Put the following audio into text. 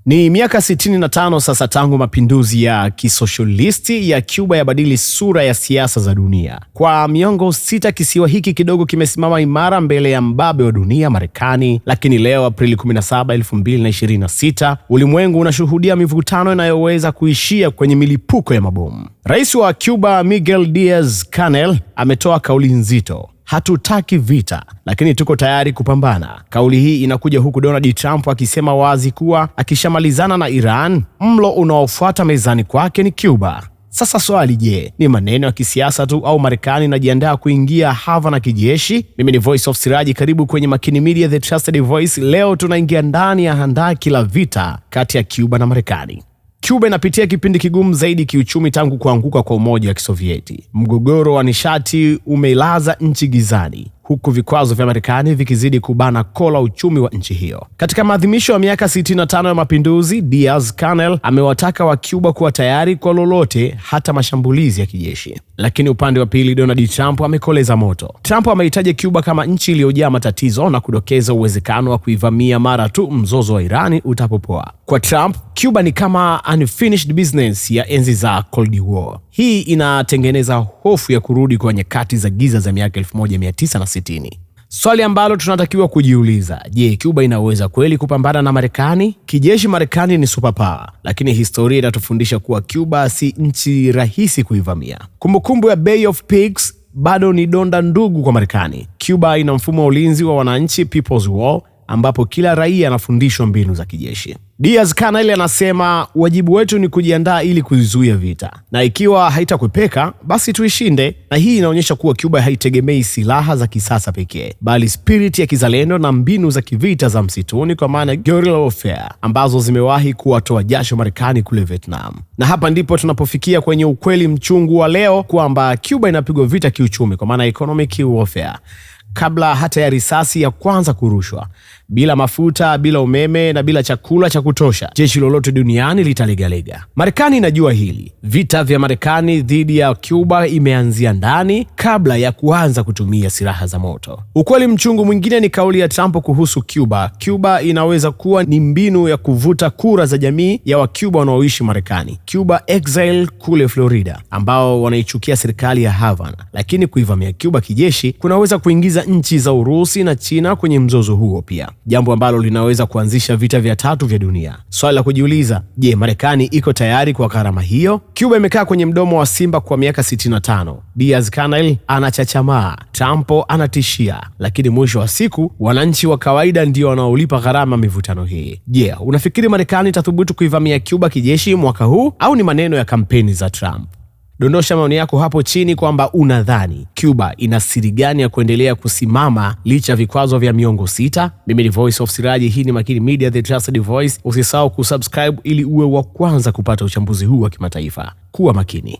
Ni miaka 65 sasa tangu mapinduzi ya kisoshalisti ya Cuba yabadili sura ya siasa za dunia. Kwa miongo 6 kisiwa hiki kidogo kimesimama imara mbele ya mbabe wa dunia Marekani, lakini leo Aprili 17, 2026, ulimwengu unashuhudia mivutano inayoweza kuishia kwenye milipuko ya mabomu. Rais wa Cuba Miguel Diaz-Canel ametoa kauli nzito: hatutaki vita, lakini tuko tayari kupambana. Kauli hii inakuja huku Donald Trump akisema wazi kuwa akishamalizana na Iran, mlo unaofuata mezani kwake ni Cuba. Sasa swali, je, ni maneno ya kisiasa tu au Marekani inajiandaa kuingia Havana kijeshi? Mimi ni Voice of Siraji, karibu kwenye Makini Media, the trusted voice. Leo tunaingia ndani ya handaki la vita kati ya Cuba na Marekani. Cuba inapitia kipindi kigumu zaidi kiuchumi tangu kuanguka kwa Umoja wa Kisovieti. Mgogoro wa nishati umeilaza nchi gizani, huku vikwazo vya Marekani vikizidi kubana kola uchumi wa nchi hiyo. Katika maadhimisho ya miaka 65 ya mapinduzi, Diaz-Canel amewataka wa Cuba kuwa tayari kwa lolote, hata mashambulizi ya kijeshi. Lakini upande wa pili, Donald Trump amekoleza moto. Trump ameitaja Cuba kama nchi iliyojaa matatizo na kudokeza uwezekano wa kuivamia mara tu mzozo wa Irani utapopoa. Kwa Trump, Cuba ni kama unfinished business ya enzi za Cold War. Hii inatengeneza hofu ya kurudi kwa nyakati za giza za miaka 1960. Swali ambalo tunatakiwa kujiuliza: je, Cuba inaweza kweli kupambana na Marekani? Kijeshi Marekani ni superpower, lakini historia inatufundisha kuwa Cuba si nchi rahisi kuivamia. Kumbukumbu ya Bay of Pigs bado ni donda ndugu kwa Marekani. Cuba ina mfumo wa ulinzi wa wananchi, People's War, ambapo kila raia anafundishwa mbinu za kijeshi. Diaz-Canel anasema wajibu wetu ni kujiandaa ili kuzuia vita, na ikiwa haitakwepeka basi tuishinde. Na hii inaonyesha kuwa Cuba haitegemei silaha za kisasa pekee, bali spirit ya kizalendo na mbinu za kivita za msituni, kwa maana guerrilla warfare, ambazo zimewahi kuwatoa jasho Marekani kule Vietnam. Na hapa ndipo tunapofikia kwenye ukweli mchungu wa leo kwamba Cuba inapigwa vita kiuchumi, kwa maana economic warfare, kabla hata ya risasi ya kwanza kurushwa. Bila mafuta, bila umeme na bila chakula cha kutosha, jeshi lolote duniani litalegalega. Marekani inajua hili. Vita vya Marekani dhidi ya Cuba imeanzia ndani kabla ya kuanza kutumia silaha za moto. Ukweli mchungu mwingine ni kauli ya Trump kuhusu Cuba. Cuba inaweza kuwa ni mbinu ya kuvuta kura za jamii ya Wacuba wanaoishi Marekani, Cuba exile kule Florida, ambao wanaichukia serikali ya Havana. Lakini kuivamia Cuba kijeshi kunaweza kuingiza nchi za Urusi na China kwenye mzozo huo pia, jambo ambalo linaweza kuanzisha vita vya 3 vya dunia. Swali la kujiuliza: je, Marekani iko tayari kwa gharama hiyo? Cuba imekaa kwenye mdomo wa simba kwa miaka 65. Diaz-Canel anachachamaa, Trump anatishia, lakini mwisho wa siku wananchi wa kawaida ndio wanaolipa gharama mivutano hii. Je, unafikiri Marekani itathubutu kuivamia Cuba kijeshi mwaka huu, au ni maneno ya kampeni za Trump? Dondosha maoni yako hapo chini kwamba unadhani Cuba ina siri gani ya kuendelea kusimama licha vikwazo vya miongo 6. Mimi ni Voice of Siraji, hii ni Makini Media, the trusted voice. Usisahau kusubscribe ili uwe wa kwanza kupata uchambuzi huu wa kimataifa. Kuwa makini.